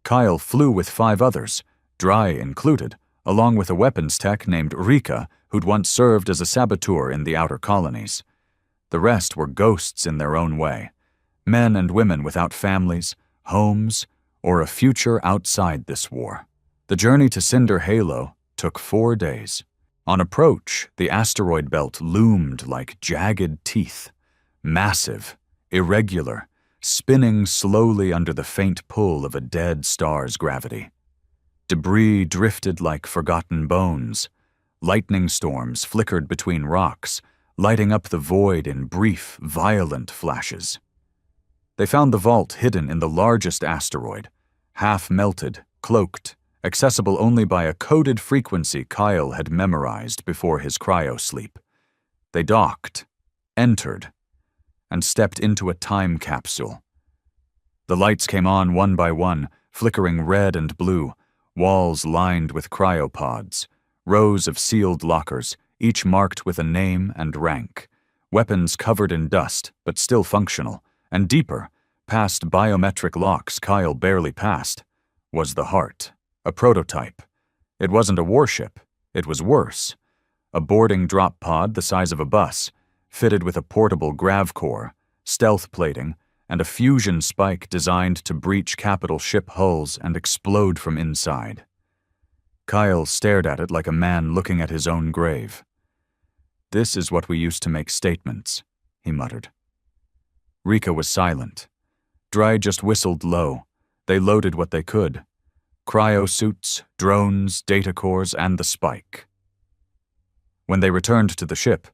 Kyle flew with 5 others, Dry included, along with a weapons tech named Rika who'd once served as a saboteur in the outer colonies. The rest were ghosts in their own way, men and women without families, homes, or a future outside this war. The journey to Cinder Halo took 4 days. On approach, the asteroid belt loomed like jagged teeth, massive, irregular, spinning slowly under the faint pull of a dead star's gravity. Debris drifted like forgotten bones. Lightning storms flickered between rocks, lighting up the void in brief, violent flashes. They found the vault hidden in the largest asteroid, half-melted, cloaked, accessible only by a coded frequency Kyle had memorized before his cryo-sleep. They docked, entered, and stepped into a time capsule. The lights came on one by one, flickering red and blue, walls lined with cryopods, rows of sealed lockers, each marked with a name and rank, weapons covered in dust but still functional, and deeper, past biometric locks Kyle barely passed, was the heart, a prototype. It wasn't a warship, it was worse. A boarding drop pod the size of a bus, fitted with a portable grav core, stealth plating, and a fusion spike designed to breach capital ship hulls and explode from inside. Kyle stared at it like a man looking at his own grave. "This is what we used to make statements," he muttered. Rika was silent. Dry just whistled low. They loaded what they could. Cryosuits, drones, data cores, and the spike. When they returned to the ship,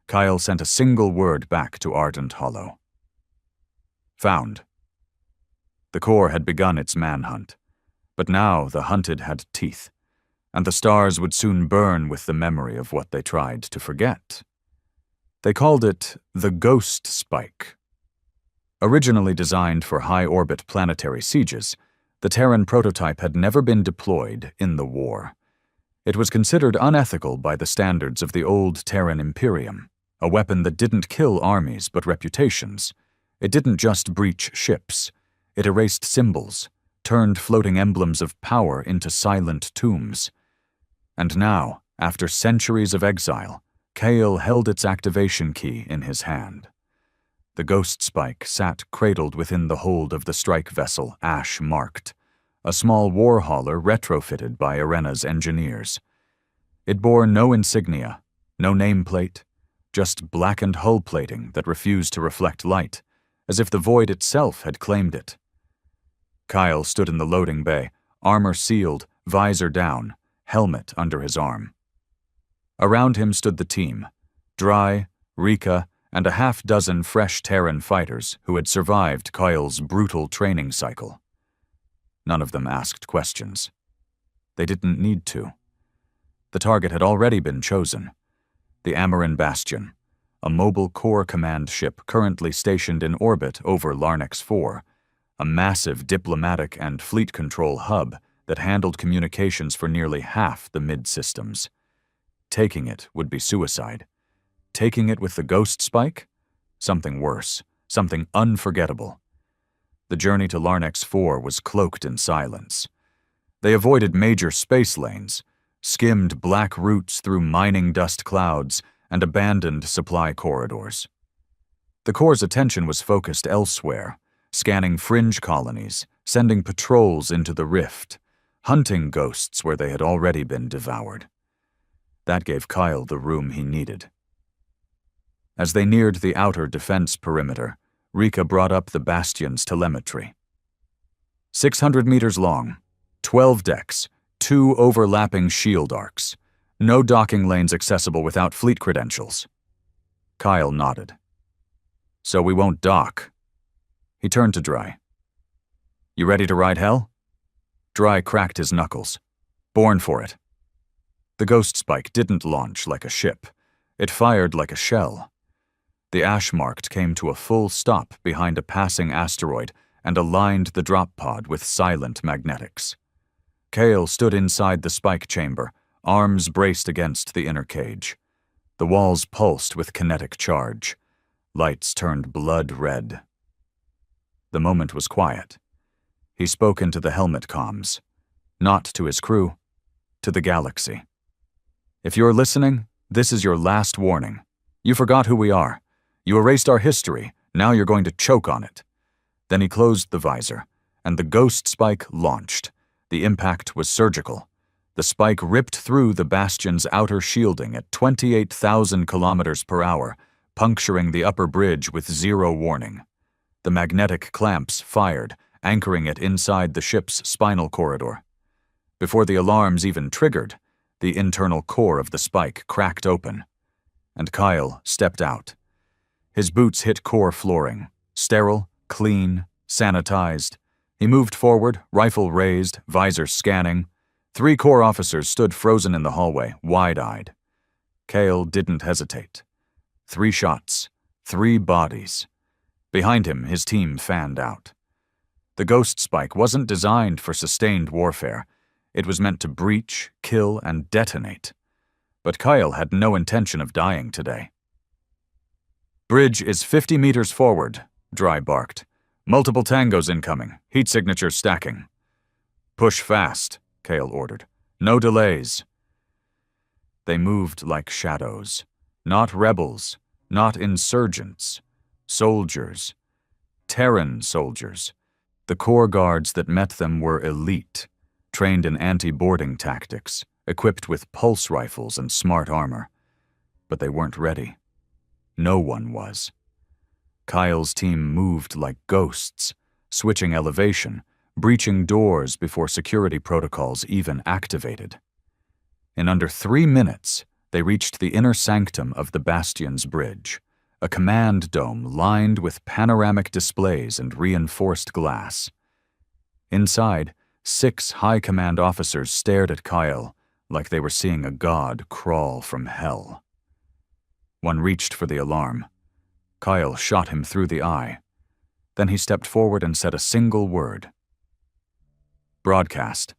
Kyle sent a single word back to Ardent Hollow. "Found." The core had begun its manhunt, but now the hunted had teeth, and the stars would soon burn with the memory of what they tried to forget. They called it the Ghost Spike. Originally designed for high-orbit planetary sieges, the Terran prototype had never been deployed in the war. It was considered unethical by the standards of the old Terran Imperium, a weapon that didn't kill armies but reputations. It didn't just breach ships. It erased symbols, turned floating emblems of power into silent tombs. And now, After centuries of exile, Kale held its activation key in his hand. The ghost spike sat cradled within the hold of the strike vessel ash-marked, a small war hauler retrofitted by Arena's engineers. It bore no insignia, no nameplate, just blackened hull plating that refused to reflect light, as if the void itself had claimed it. Kyle stood in the loading bay, armor sealed, visor down, helmet under his arm. Around him stood the team, Dry, Rika, and a half-dozen fresh Terran fighters who had survived Kyle's brutal training cycle. None of them asked questions. They didn't need to. The target had already been chosen. The Amaran Bastion, a mobile core command ship currently stationed in orbit over Larnex IV, a massive diplomatic and fleet control hub that handled communications for nearly half the mid-systems. Taking it would be suicide. Taking it with the ghost spike? Something worse, something unforgettable. The journey to Larnex IV was cloaked in silence. They avoided major space lanes, skimmed black routes through mining dust clouds, and abandoned supply corridors. The Corps' attention was focused elsewhere, scanning fringe colonies, sending patrols into the rift, hunting ghosts where they had already been devoured. That gave Kyle the room he needed. As they neared the outer defense perimeter, Rika brought up the Bastion's telemetry. 600 meters long, 12 decks, 2 overlapping shield arcs, no docking lanes accessible without fleet credentials. Kyle nodded. So we won't dock. He turned to Dry. You ready to ride hell? Dry cracked his knuckles. Born for it. The ghost spike didn't launch like a ship. It fired like a shell. The ash-marked came to a full stop behind a passing asteroid and aligned the drop pod with silent magnetics. Kale stood inside the spike chamber, arms braced against the inner cage. The walls pulsed with kinetic charge. Lights turned blood red. The moment was quiet. He spoke into the helmet comms. Not to his crew, to the galaxy. If you're listening, this is your last warning. You forgot who we are. You erased our history. Now you're going to choke on it. Then he closed the visor, and the ghost spike launched. The impact was surgical. The spike ripped through the Bastion's outer shielding at 28,000 kilometers per hour, puncturing the upper bridge with zero warning. The magnetic clamps fired, anchoring it inside the ship's spinal corridor. Before the alarms even triggered, the internal core of the spike cracked open, and Kyle stepped out. His boots hit core flooring, sterile, clean, sanitized. He moved forward, rifle raised, visor scanning. 3 Corps officers stood frozen in the hallway, wide-eyed. Kale didn't hesitate. 3 shots, 3 bodies. Behind him, his team fanned out. The ghost spike wasn't designed for sustained warfare. It was meant to breach, kill, and detonate. But Kyle had no intention of dying today. Bridge is 50 meters forward, Dry barked. Multiple tangos incoming, heat signatures stacking. Push fast, Kale ordered. No delays. They moved like shadows. Not rebels, not insurgents. Soldiers. Terran soldiers. The Corps guards that met them were elite, trained in anti-boarding tactics, equipped with pulse rifles and smart armor. But they weren't ready. No one was. Kyle's team moved like ghosts, switching elevation, breaching doors before security protocols even activated. In under 3 minutes, they reached the inner sanctum of the Bastion's bridge, a command dome lined with panoramic displays and reinforced glass. Inside, 6 high command officers stared at Kyle like they were seeing a god crawl from hell. One reached for the alarm. Kyle shot him through the eye. Then he stepped forward and said a single word. Broadcast.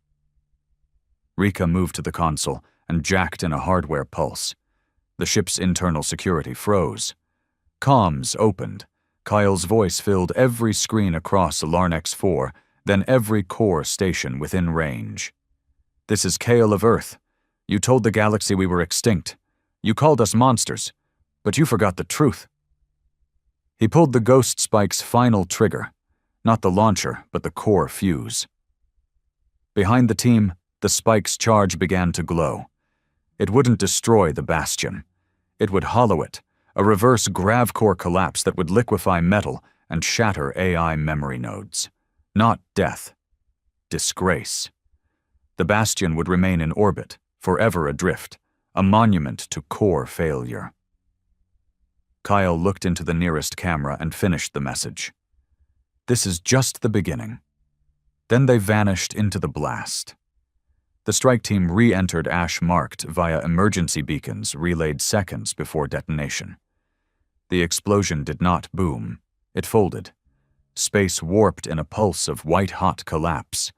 Rika moved to the console and jacked in a hardware pulse. The ship's internal security froze. Comms opened. Kyle's voice filled every screen across Larnex IV, then every Corps station within range. This is Kale of Earth. You told the galaxy we were extinct. You called us monsters, but you forgot the truth." He pulled the Ghost Spike's final trigger, not the launcher, but the core fuse. Behind the team, the Spike's charge began to glow. It wouldn't destroy the Bastion. It would hollow it, a reverse grav-core collapse that would liquefy metal and shatter AI memory nodes. Not death. Disgrace. The Bastion would remain in orbit, forever adrift, a monument to core failure. Kyle looked into the nearest camera and finished the message. This is just the beginning. Then they vanished into the blast. The strike team re-entered Ash marked via emergency beacons relayed seconds before detonation. The explosion did not boom. It folded. Space warped in a pulse of white-hot collapse.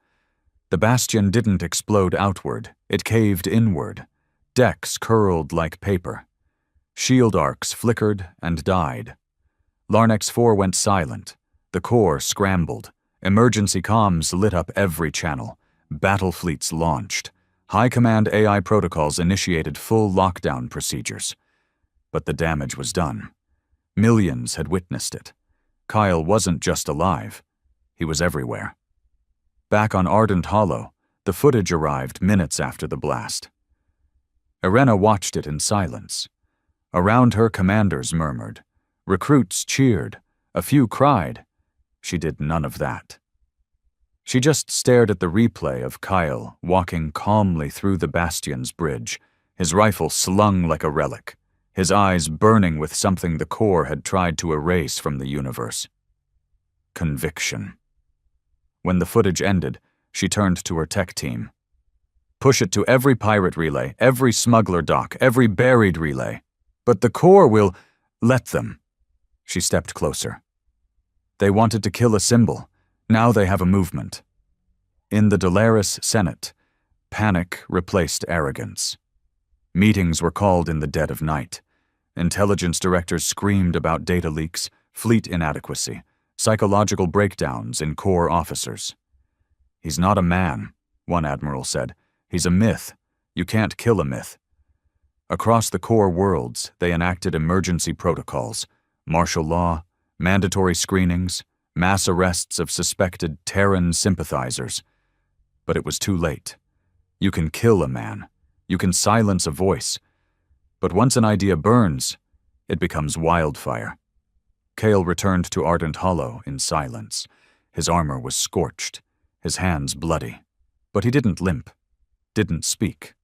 The Bastion didn't explode outward. It caved inward. Decks curled like paper. Shield arcs flickered and died. Larnex 4 went silent. The core scrambled. Emergency comms lit up every channel. Battle fleets launched. High Command AI protocols initiated full lockdown procedures. But the damage was done. Millions had witnessed it. Kyle wasn't just alive. He was everywhere. Back on Ardent Hollow, the footage arrived minutes after the blast. Irena watched it in silence. Around her, commanders murmured. Recruits cheered. A few cried. She did none of that. She just stared at the replay of Kyle walking calmly through the Bastion's bridge, his rifle slung like a relic, his eyes burning with something the core had tried to erase from the universe. Conviction. When the footage ended, she turned to her tech team. Push it to every pirate relay, every smuggler dock, every buried relay. But the core will let them. She stepped closer. They wanted to kill a symbol. Now they have a movement. In the Dolaris Senate, panic replaced arrogance. Meetings were called in the dead of night. Intelligence directors screamed about data leaks, fleet inadequacy, psychological breakdowns in core officers. He's not a man, one admiral said. He's a myth. You can't kill a myth. Across the core worlds, they enacted emergency protocols, martial law, mandatory screenings, mass arrests of suspected Terran sympathizers. But it was too late. You can kill a man. You can silence a voice. But once an idea burns, it becomes wildfire. Kale returned to Ardent Hollow in silence. His armor was scorched, his hands bloody. But he didn't limp, didn't speak.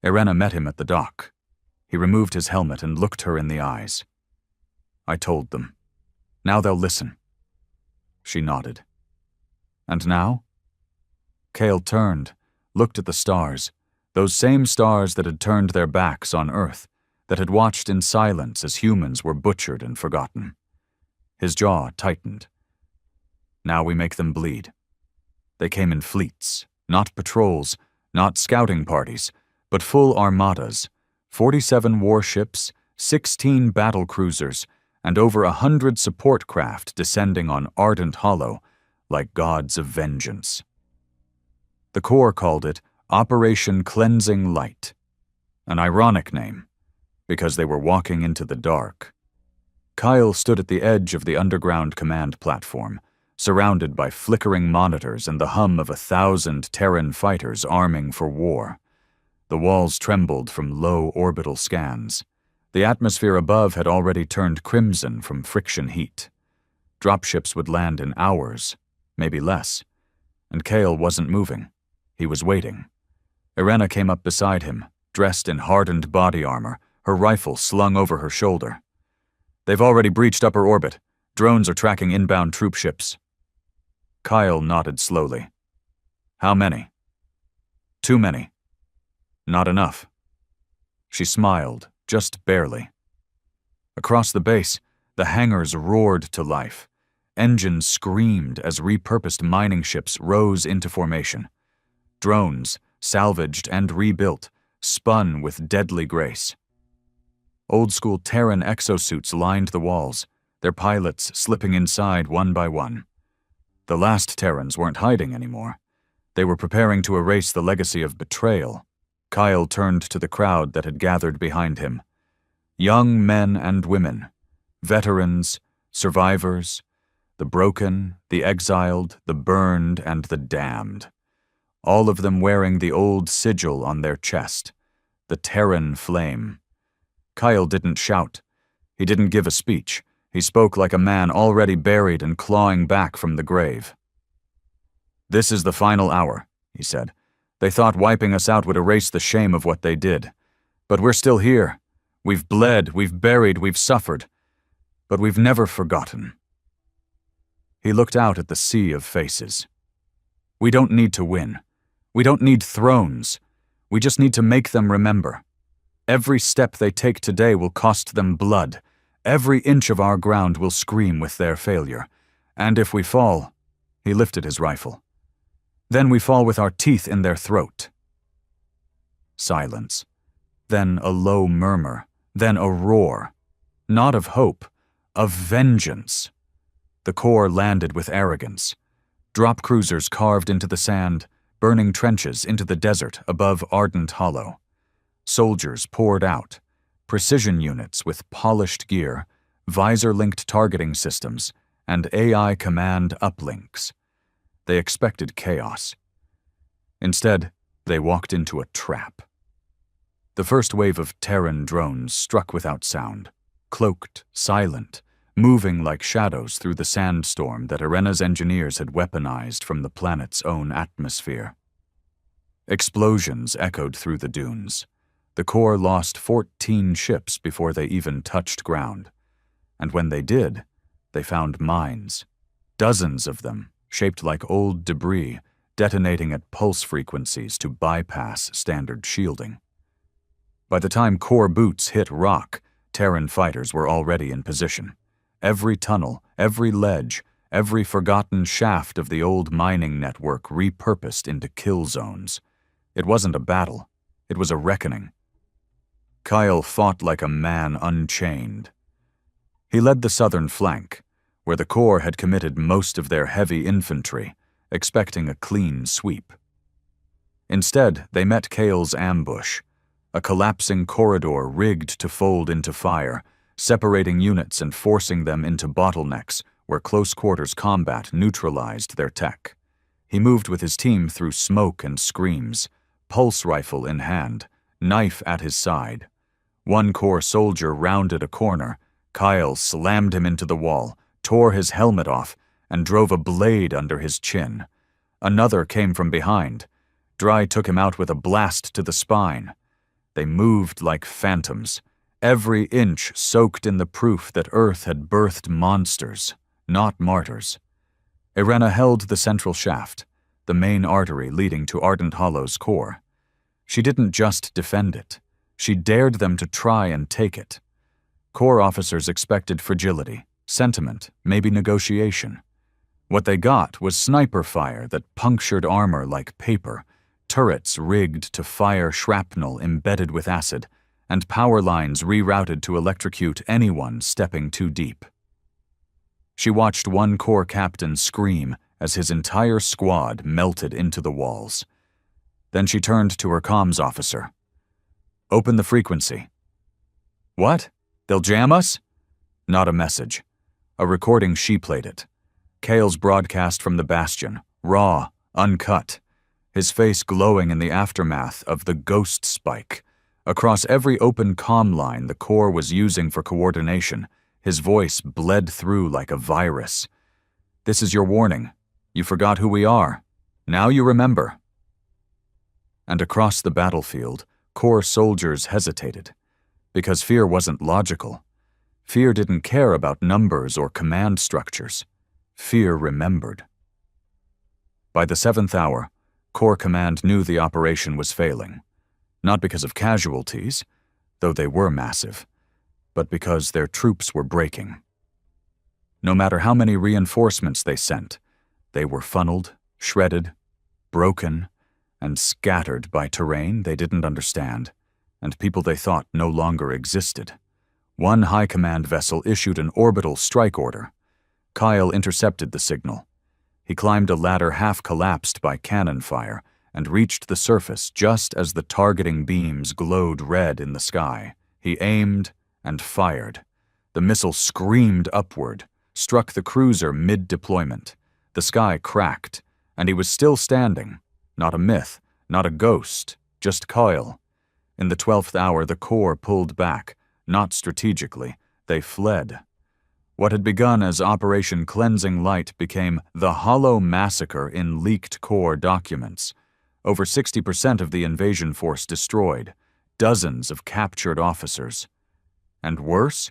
Irena met him at the dock. He removed his helmet and looked her in the eyes. I told them. Now they'll listen. She nodded. And now? Kale turned, looked at the stars, those same stars that had turned their backs on Earth, that had watched in silence as humans were butchered and forgotten. His jaw tightened. Now we make them bleed. They came in fleets, not patrols, not scouting parties, but full armadas, 47 warships, 16 battle cruisers, and over 100 support craft descending on Ardent Hollow like gods of vengeance. The Corps called it Operation Cleansing Light, an ironic name, because they were walking into the dark. Kyle stood at the edge of the underground command platform, surrounded by flickering monitors and the hum of 1,000 Terran fighters arming for war. The walls trembled from low orbital scans. The atmosphere above had already turned crimson from friction heat. Dropships would land in hours, maybe less. And Kale wasn't moving. He was waiting. Irena came up beside him, dressed in hardened body armor, her rifle slung over her shoulder. They've already breached upper orbit. Drones are tracking inbound troop ships. Kyle nodded slowly. How many? Too many. Not enough. She smiled, just barely. Across the base, the hangars roared to life. Engines screamed as repurposed mining ships rose into formation. Drones, salvaged and rebuilt, spun with deadly grace. Old-school Terran exosuits lined the walls, their pilots slipping inside one by one. The last Terrans weren't hiding anymore. They were preparing to erase the legacy of betrayal Kyle turned to the crowd that had gathered behind him. Young men and women, veterans, survivors, the broken, the exiled, the burned, and the damned. All of them wearing the old sigil on their chest, the Terran flame. Kyle didn't shout. He didn't give a speech. He spoke like a man already buried and clawing back from the grave. "This is the final hour," he said. "They thought wiping us out would erase the shame of what they did. But we're still here. We've bled, we've buried, we've suffered. But we've never forgotten." He looked out at the sea of faces. "We don't need to win. We don't need thrones. We just need to make them remember. Every step they take today will cost them blood. Every inch of our ground will scream with their failure. And if we fall," he lifted his rifle, "then we fall with our teeth in their throat." Silence. Then a low murmur. Then a roar. Not of hope, of vengeance. The Corps landed with arrogance. Drop cruisers carved into the sand, burning trenches into the desert above Ardent Hollow. Soldiers poured out, precision units with polished gear, visor-linked targeting systems, and AI command uplinks. They expected chaos. Instead, they walked into a trap. The first wave of Terran drones struck without sound, cloaked, silent, moving like shadows through the sandstorm that Arena's engineers had weaponized from the planet's own atmosphere. Explosions echoed through the dunes. The Corps lost 14 ships before they even touched ground. And when they did, they found mines. Dozens of them, shaped like old debris, detonating at pulse frequencies to bypass standard shielding. By the time Corps boots hit rock, Terran fighters were already in position. Every tunnel, every ledge, every forgotten shaft of the old mining network repurposed into kill zones. It wasn't a battle. It was a reckoning. Kyle fought like a man unchained. He led the southern flank, where the Corps had committed most of their heavy infantry, expecting a clean sweep. Instead, they met Kale's ambush, a collapsing corridor rigged to fold into fire, separating units and forcing them into bottlenecks where close-quarters combat neutralized their tech. He moved with his team through smoke and screams, pulse rifle in hand, knife at his side. One Corps soldier rounded a corner. Kyle slammed him into the wall, tore his helmet off, and drove a blade under his chin. Another came from behind. Dry took him out with a blast to the spine. They moved like phantoms, every inch soaked in the proof that Earth had birthed monsters, not martyrs. Irena held the central shaft, the main artery leading to Ardent Hollow's core. She didn't just defend it. She dared them to try and take it. Corps officers expected fragility, sentiment, maybe negotiation. What they got was sniper fire that punctured armor like paper, turrets rigged to fire shrapnel embedded with acid, and power lines rerouted to electrocute anyone stepping too deep. She watched one Corps captain scream as his entire squad melted into the walls. Then she turned to her comms officer. "Open the frequency." "What? They'll jam us?" Not a message. A recording she played it. Kale's broadcast from the Bastion, raw, uncut, his face glowing in the aftermath of the ghost spike. Across every open comm line the Corps was using for coordination, his voice bled through like a virus. "This is your warning. You forgot who we are. Now you remember." And across the battlefield, Corps soldiers hesitated. Because fear wasn't logical. Fear didn't care about numbers or command structures. Fear remembered. By the 7th hour, Corps Command knew the operation was failing. Not because of casualties, though they were massive, but because their troops were breaking. No matter how many reinforcements they sent, they were funneled, shredded, broken, and scattered by terrain they didn't understand, and people they thought no longer existed. One high command vessel issued an orbital strike order. Kyle intercepted the signal. He climbed a ladder half collapsed by cannon fire and reached the surface just as the targeting beams glowed red in the sky. He aimed and fired. The missile screamed upward, struck the cruiser mid-deployment. The sky cracked, and he was still standing. Not a myth, not a ghost, just Kyle. In the 12th hour, the Corps pulled back, not strategically. They fled. What had begun as Operation Cleansing Light became the Hollow Massacre in leaked Corps documents. Over 60% of the invasion force destroyed, dozens of captured officers. And worse?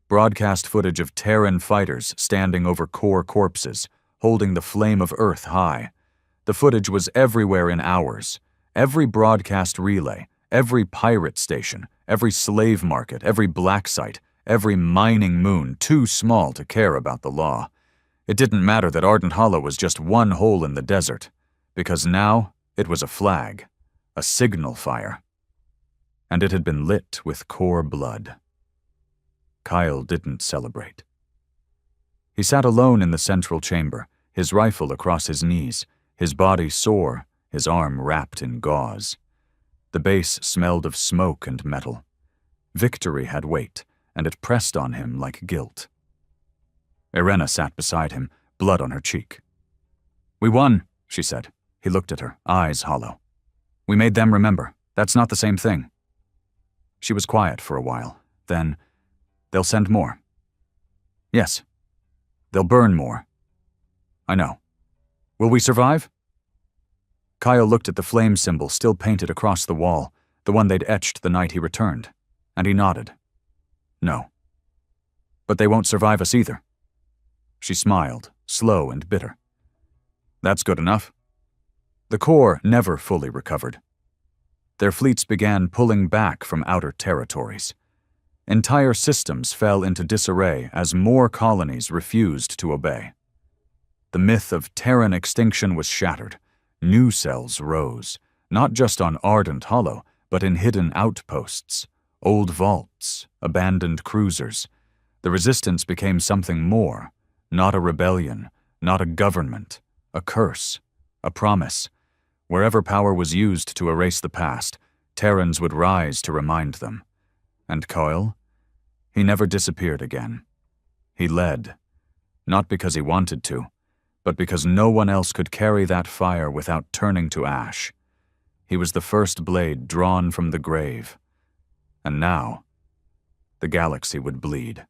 Broadcast footage of Terran fighters standing over Corps corpses, holding the flame of Earth high. The footage was everywhere in hours. Every broadcast relay, every pirate station, every slave market, every black site, every mining moon too small to care about the law. It didn't matter that Ardent Hollow was just one hole in the desert, because now it was a flag, a signal fire. And it had been lit with Corps blood. Kyle didn't celebrate. He sat alone in the central chamber, his rifle across his knees, his body sore, his arm wrapped in gauze. The base smelled of smoke and metal. Victory had weight, and it pressed on him like guilt. Irena sat beside him, blood on her cheek. "We won," she said. He looked at her, eyes hollow. "We made them remember. That's not the same thing." She was quiet for a while. Then, "They'll send more." "Yes. They'll burn more." "I know. Will we survive?" Kyle looked at the flame symbol still painted across the wall, the one they'd etched the night he returned, and he nodded. "No. But they won't survive us either." She smiled, slow and bitter. "That's good enough." The Corps never fully recovered. Their fleets began pulling back from outer territories. Entire systems fell into disarray as more colonies refused to obey. The myth of Terran extinction was shattered. New cells rose, not just on Ardent Hollow, but in hidden outposts, old vaults, abandoned cruisers. The resistance became something more, not a rebellion, not a government, a curse, a promise. Wherever power was used to erase the past, Terrans would rise to remind them. And Coyle? He never disappeared again. He led, not because he wanted to, but because no one else could carry that fire without turning to ash. He was the first blade drawn from the grave. And now, the galaxy would bleed.